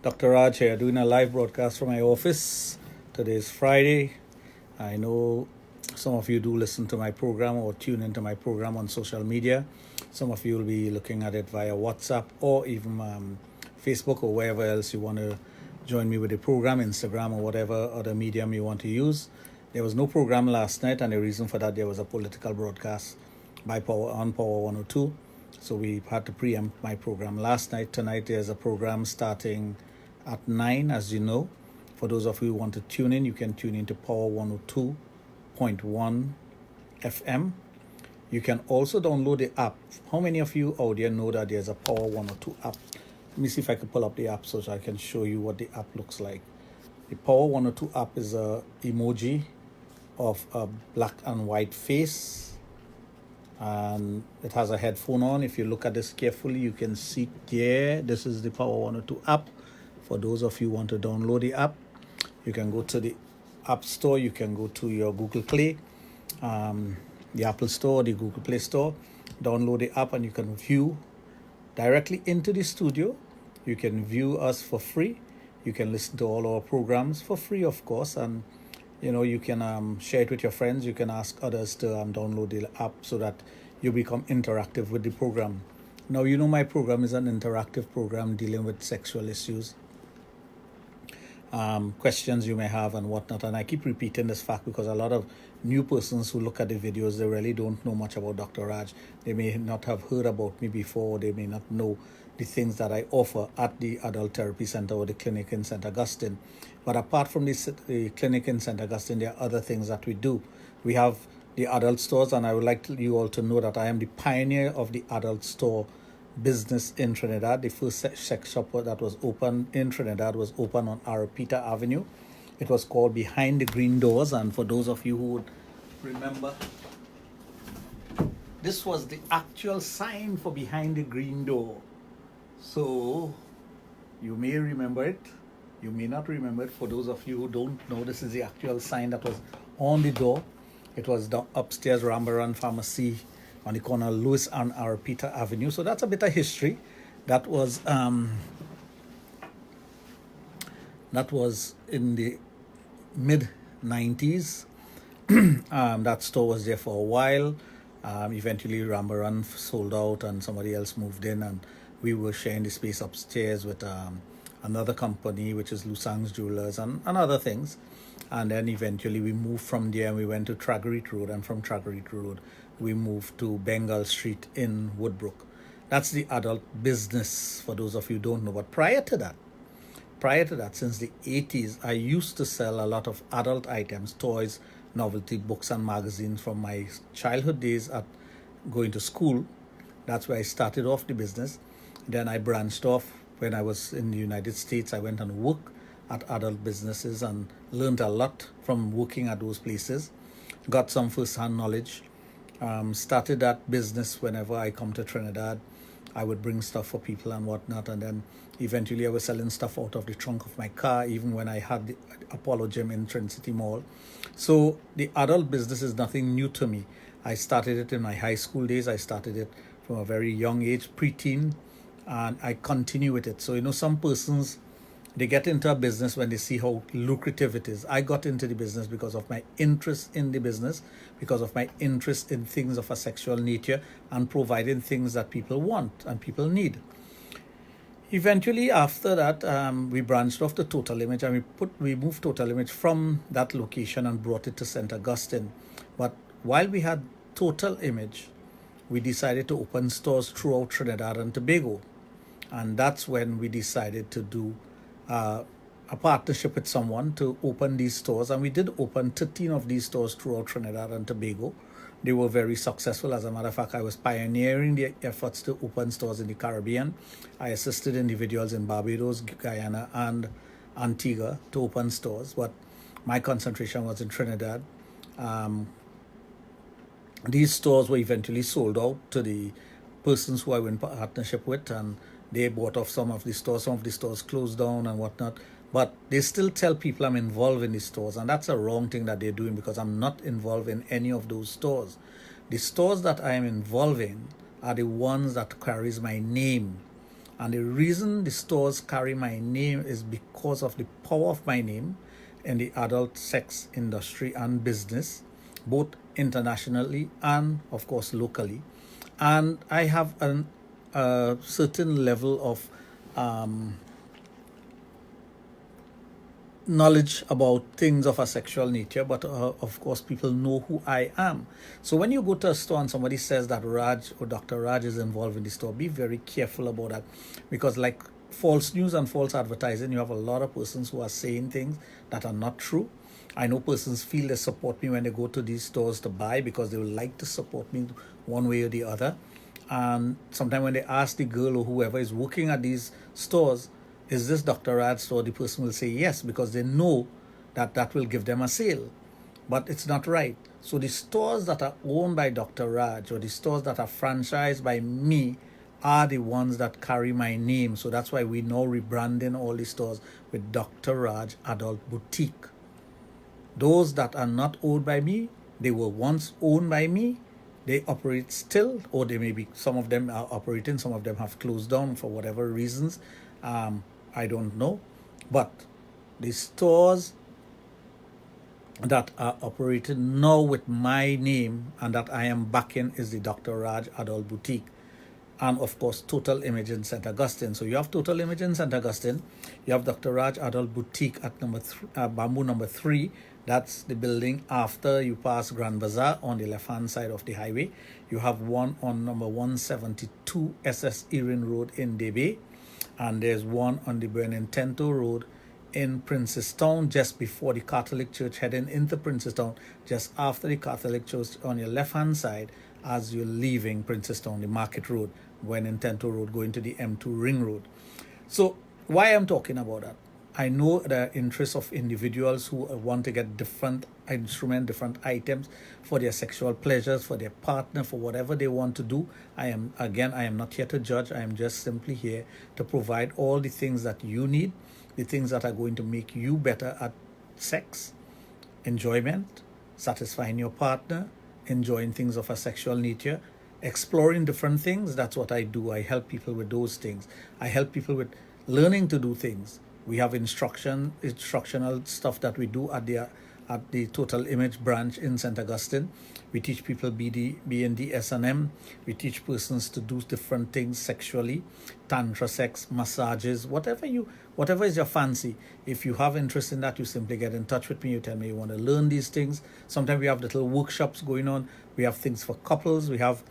Dr. Raj here, doing a live broadcast from my office. Today is Friday. I know some of you do listen to my program or tune into my program on social media. Some of you will be looking at it via WhatsApp or even Facebook or wherever else you want to join me with the program, Instagram or whatever other medium you want to use. There was no program last night, and the reason for that, there was a political broadcast by Power 102. So we had to preempt my program last night. Tonight there's a program starting at 9, as you know. For those of you who want to tune in, you can tune into Power 102.1 FM. You can also download the app. How many of you out there know that there's a Power 102 app? Let me see if I can pull up the app so I can show you what the app looks like. The Power 102 app is a emoji of a black and white face, and it has a headphone on. If you look at this carefully, you can see there, this is the Power 102 app. For those of you who want to download the app, you can go to the App Store, you can go to your Google Play, the Apple Store, the Google Play Store, download the app, and you can view directly into the studio. You can view us for free. You can listen to all our programs for free, of course, and you can share it with your friends. You can ask others to download the app so that you become interactive with the program. Now, my program is an interactive program dealing with sexual issues, questions you may have and whatnot. And I keep repeating this fact because a lot of new persons who look at the videos, they really don't know much about Dr. Raj. They may not have heard about me before. They may not know the things that I offer at the Adult Therapy Center or the clinic in St. Augustine. But apart from the clinic in St. Augustine, there are other things that we do. We have the adult stores, and I would like you all to know that I am the pioneer of the adult store business in Trinidad. The first sex shop that was opened in Trinidad was opened on Arapita Avenue. It was called Behind the Green Doors, and for those of you who would remember, this was the actual sign for Behind the Green Door. So you may remember it, you may not remember it. For those of you who don't know, this is the actual sign that was on the door. It was the upstairs Rambaran Pharmacy on the corner of Lewis and Arapita Avenue. So that's a bit of history. That was in the mid-90s. That store was there for a while. Eventually Rambaran sold out and somebody else moved in, and we were sharing the space upstairs with another company, which is Lusang's Jewelers and other things. And then eventually we moved from there and we went to Tragarit Road, and from Tragarit Road we moved to Bengal Street in Woodbrook. That's the adult business, for those of you who don't know. But prior to that, since the 80s, I used to sell a lot of adult items, toys, novelty books and magazines from my childhood days at going to school. That's where I started off the business. Then I branched off. When I was in the United States, I went and worked at adult businesses and learned a lot from working at those places. Got some first-hand knowledge. Started that business whenever I come to Trinidad. I would bring stuff for people and whatnot, and then eventually I was selling stuff out of the trunk of my car, even when I had the Apollo Gym in Trin City Mall. So the adult business is nothing new to me. I started it in my high school days. I started it from a very young age, preteen, and I continue with it. So, some persons, they get into a business when they see how lucrative it is. I got into the business because of my interest in the business, because of my interest in things of a sexual nature and providing things that people want and people need. Eventually, after that, we branched off to Total Image, and we moved Total Image from that location and brought it to St. Augustine. But while we had Total Image, we decided to open stores throughout Trinidad and Tobago. And that's when we decided to do a partnership with someone to open these stores. And we did open 13 of these stores throughout Trinidad and Tobago. They were very successful. As a matter of fact, I was pioneering the efforts to open stores in the Caribbean. I assisted individuals in Barbados, Guyana, and Antigua to open stores. But my concentration was in Trinidad. These stores were eventually sold out to the persons who I were in partnership with, and they bought off some of the stores. Some of the stores closed down and whatnot. But they still tell people I'm involved in the stores, and that's a wrong thing that they're doing, because I'm not involved in any of those stores. The stores that I am involved in are the ones that carries my name. And the reason the stores carry my name is because of the power of my name in the adult sex industry and business, both internationally and, of course, locally. And I have a certain level of knowledge about things of a sexual nature, but of course people know who I am. So when you go to a store and somebody says that Raj or Dr. Raj is involved in the store, be very careful about that, because like false news and false advertising, you have a lot of persons who are saying things that are not true. I know persons feel they support me when they go to these stores to buy because they would like to support me one way or the other. And sometimes when they ask the girl or whoever is working at these stores, is this Dr. Raj store? The person will say yes, because they know that that will give them a sale. But it's not right. So the stores that are owned by Dr. Raj or the stores that are franchised by me are the ones that carry my name. So that's why we now rebranding all the stores with Dr. Raj Adult Boutique. Those that are not owned by me, they were once owned by me. They operate still, or they may be, some of them are operating, some of them have closed down for whatever reasons. I don't know. But the stores that are operating now with my name and that I am backing is the Dr. Raj Adult Boutique. And of course, Total Image in St. Augustine. So you have Total Image in St. Augustine. You have Dr. Raj Adult Boutique at Bamboo number 3. That's the building after you pass Grand Bazaar on the left-hand side of the highway. You have one on number 172 SS Erin Road in Debe. And there's one on the Benintento Road in Princestown, just before the Catholic Church, heading into Princestown, just after the Catholic Church on your left-hand side as you're leaving Princestown, the Market Road, Benintento Road, going to the M2 Ring Road. So why I'm talking about that? I know the interests of individuals who want to get different instruments, different items for their sexual pleasures, for their partner, for whatever they want to do. I am not here to judge. I am just simply here to provide all the things that you need, the things that are going to make you better at sex, enjoyment, satisfying your partner, enjoying things of a sexual nature, exploring different things. That's what I do. I help people with those things. I help people with learning to do things. We have instructional stuff that we do at the Total Image branch in St. Augustine. We teach people BND, S&M. We teach persons to do different things sexually, tantra sex, massages, whatever is your fancy. If you have interest in that, you simply get in touch with me. You tell me you want to learn these things. Sometimes we have little workshops going on. We have things for couples. We have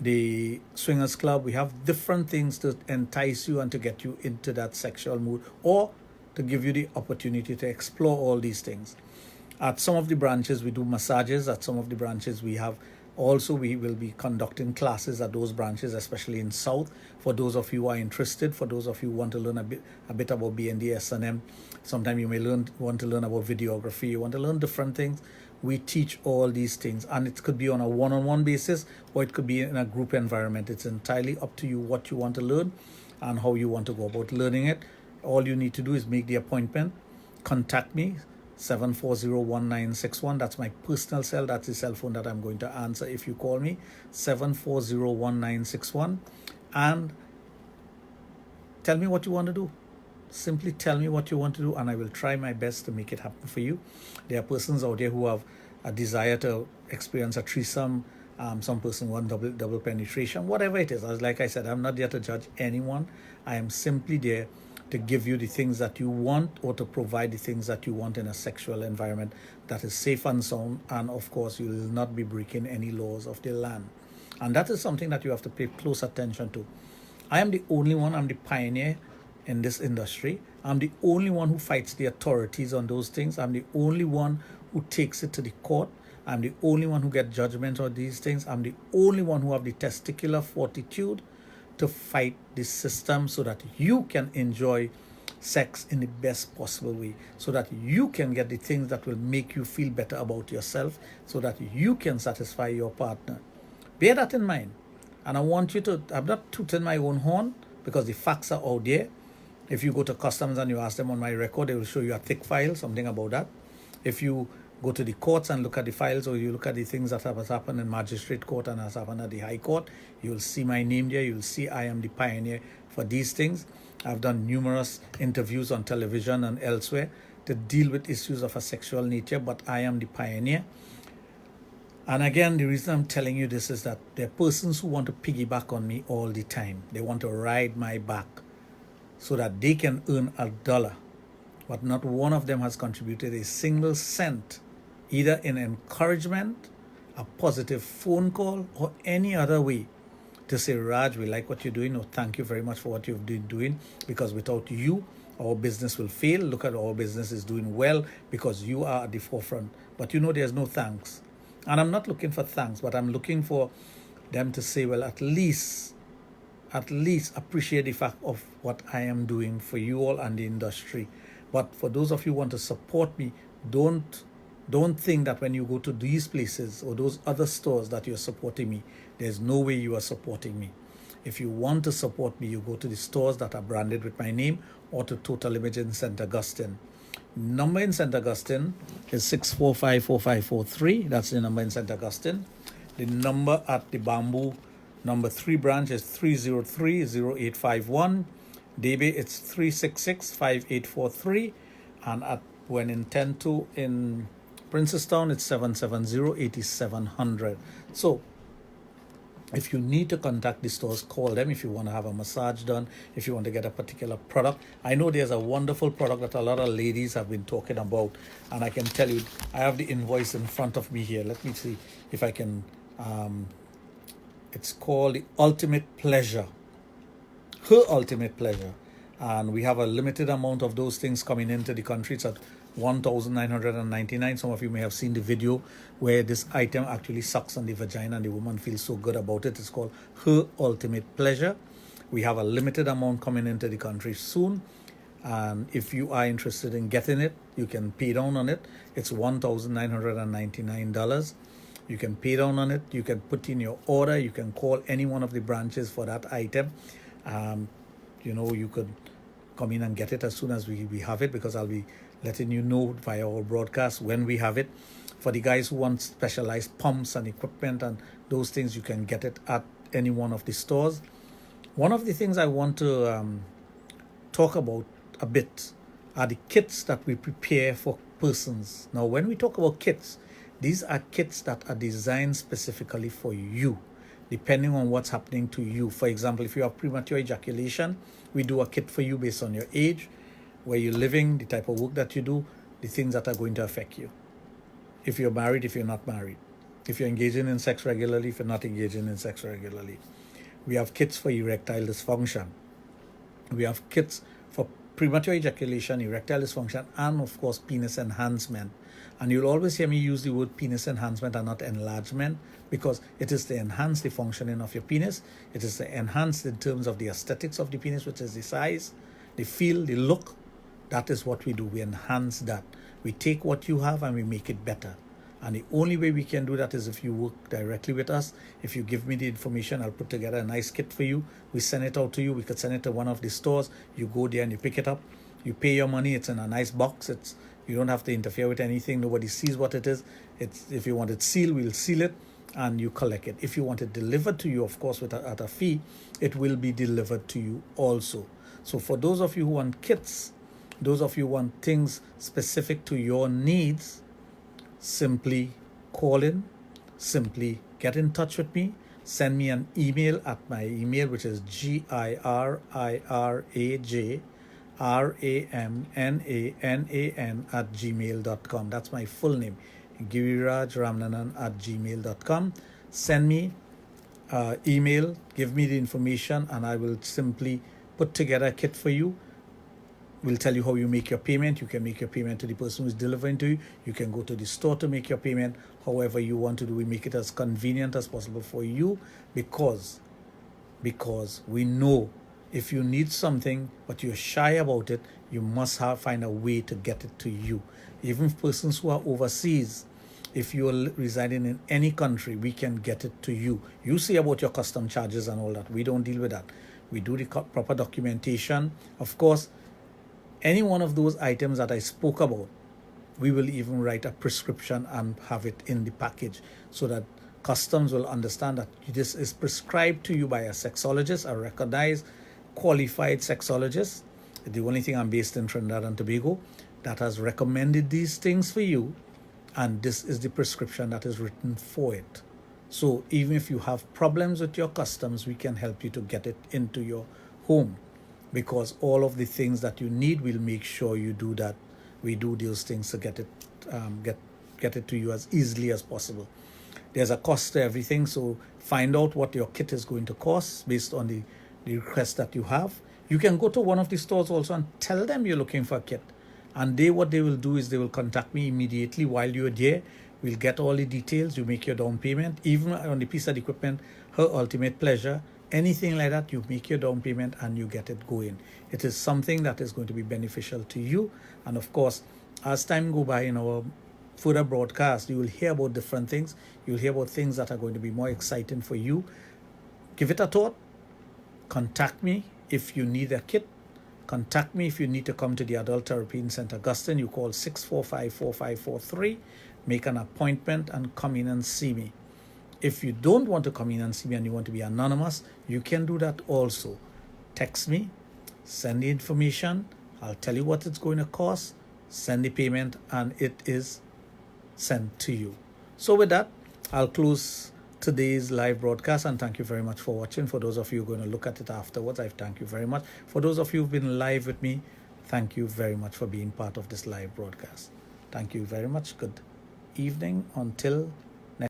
the swingers club. We have different things to entice you and to get you into that sexual mood, or to give you the opportunity to explore all these things. At some of the branches we do massages. At some of the branches we will be conducting classes at those branches, especially in South, for those of you who are interested, for those of you who want to learn a bit about BND, S&M. Sometimes you may want to learn about videography, you want to learn different things. We teach all these things, and it could be on a one-on-one basis, or it could be in a group environment. It's entirely up to you what you want to learn and how you want to go about learning it. All you need to do is make the appointment, contact me, 740-1961. That's my personal cell. That's the cell phone that I'm going to answer if you call me, 740-1961, and tell me what you want to do. Simply tell me what you want to do, and I will try my best to make it happen for you. There are persons out there who have a desire to experience a threesome. Some person want double penetration, whatever it is. Like I said, I'm not there to judge anyone. I am simply there to give you the things that you want, or to provide the things that you want in a sexual environment that is safe and sound. And of course, you will not be breaking any laws of the land. And that is something that you have to pay close attention to. I am the only one. I'm the pioneer in this industry. I'm the only one who fights the authorities on those things. I'm the only one who takes it to the court. I'm the only one who gets judgment on these things. I'm the only one who have the testicular fortitude to fight this system so that you can enjoy sex in the best possible way, so that you can get the things that will make you feel better about yourself, so that you can satisfy your partner. Bear that in mind. And I want you to, I'm not tooting my own horn, because the facts are out there. If you go to customs and you ask them on my record, they will show you a thick file, something about that. If you go to the courts and look at the files, or you look at the things that have happened in magistrate court and has happened at the high court, you'll see my name there. You'll see I am the pioneer for these things. I've done numerous interviews on television and elsewhere to deal with issues of a sexual nature, but I am the pioneer. And again, the reason I'm telling you this is that there are persons who want to piggyback on me all the time. They want to ride my back so that they can earn $1. But not one of them has contributed a single cent, either in encouragement, a positive phone call, or any other way to say, Raj, we like what you're doing, or thank you very much for what you've been doing, because without you, our business will fail. Look at our business is doing well because you are at the forefront. But there's no thanks. And I'm not looking for thanks, but I'm looking for them to say, well, at least appreciate the fact of what I am doing for you all and the industry. But for those of you who want to support me, don't think that when you go to these places or those other stores that you're supporting me. There's no way you are supporting me. If you want to support me, you go to the stores that are branded with my name or to Total Image in St. Augustine. Number in St. Augustine is 645-4543. That's the number in St. Augustine. The number at the Bamboo number 3 branch is 303-0851. Debe, it's 366-5843. And when in 102 in Princestown, it's 770-8700. So if you need to contact the stores, call them. If you want to have a massage done, if you want to get a particular product. I know there's a wonderful product that a lot of ladies have been talking about, and I can tell you, I have the invoice in front of me here. Let me see if I can. It's called the Ultimate Pleasure. Her Ultimate Pleasure. And we have a limited amount of those things coming into the country. It's at 1,999. Some of you may have seen the video where this item actually sucks on the vagina and the woman feels so good about it. It's called Her Ultimate Pleasure. We have a limited amount coming into the country soon. And if you are interested in getting it, you can pay down on it. It's $1,999. You can pay down on it. You can put in your order. You can call any one of the branches for that item. You could come in and get it as soon as we have it, because I'll be letting you know via our broadcast when we have it. For the guys who want specialized pumps and equipment and those things, you can get it at any one of the stores. One of the things I want to talk about a bit are the kits that we prepare for persons. Now, when we talk about kits, these are kits that are designed specifically for you, depending on what's happening to you. For example, if you have premature ejaculation, we do a kit for you based on your age, where you're living, the type of work that you do, the things that are going to affect you. If you're married, if you're not married. If you're engaging in sex regularly, if you're not engaging in sex regularly. We have kits for erectile dysfunction. We have kits for premature ejaculation, erectile dysfunction, and of course, penis enhancement. And you'll always hear me use the word penis enhancement and not enlargement, because it is to enhance the functioning of your penis. It is to enhance in terms of the aesthetics of the penis, which is the size, the feel, the look. That is what we do. We enhance that. We take what you have and we make it better. And the only way we can do that is if you work directly with us. If you give me the information, I'll put together a nice kit for you. We send it out to you. We could send it to one of the stores. You go there and you pick it up. You pay your money. It's in a nice box. You don't have to interfere with anything. Nobody sees what it is. If you want it sealed, we'll seal it and you collect it. If you want it delivered to you, of course, at a fee, it will be delivered to you also. So for those of you who want kits, those of you who want things specific to your needs, simply call in, simply get in touch with me, send me an email at my email, which is girirajramnanan@gmail.com. That's my full name, girirajramnanan@gmail.com. Send me email, give me the information, and I will simply put together a kit for you. We'll tell you how you make your payment. You can make your payment to the person who's delivering to you. You can go to the store to make your payment. However you want to do, we make it as convenient as possible for you, because we know if you need something but you're shy about it, you must find a way to get it to you. Even persons who are overseas, if you're residing in any country, we can get it to you. You see about your custom charges and all that. We don't deal with that. We do the proper documentation. Of course, any one of those items that I spoke about, We will even write a prescription and have it in the package so that customs will understand that this is prescribed to you by a sexologist, a recognized, qualified sexologist. The only thing, I'm based in Trinidad and Tobago, that has recommended these things for you, and this is the prescription that is written for it. So even if you have problems with your customs, we can help you to get it into your home, because all of the things that you need, we'll make sure you do that. We do those things to get it get it to you as easily as possible. There's a cost to everything, so find out what your kit is going to cost based on the request that you have. You can go to one of the stores also and tell them you're looking for a kit. And what they will do is they will contact me immediately while you're there. We'll get all the details. You make your down payment. Even on the piece of equipment, Her Ultimate Pleasure, anything like that, you make your down payment and you get it going. It is something that is going to be beneficial to you. And of course, as time go by in our further broadcast, you will hear about different things. You'll hear about things that are going to be more exciting for you. Give it a thought. Contact me if you need a kit. Contact me if you need to come to the Adult Therapy in St. Augustine. You call 645-4543. Make an appointment and come in and see me. If you don't want to come in and see me and you want to be anonymous, you can do that also. Text me, send the information. I'll tell you what it's going to cost. Send the payment and it is sent to you. So with that, I'll close today's live broadcast and thank you very much for watching. For those of you who are going to look at it afterwards, I thank you very much. For those of you who've been live with me, thank you very much for being part of this live broadcast. Thank you very much. Good evening until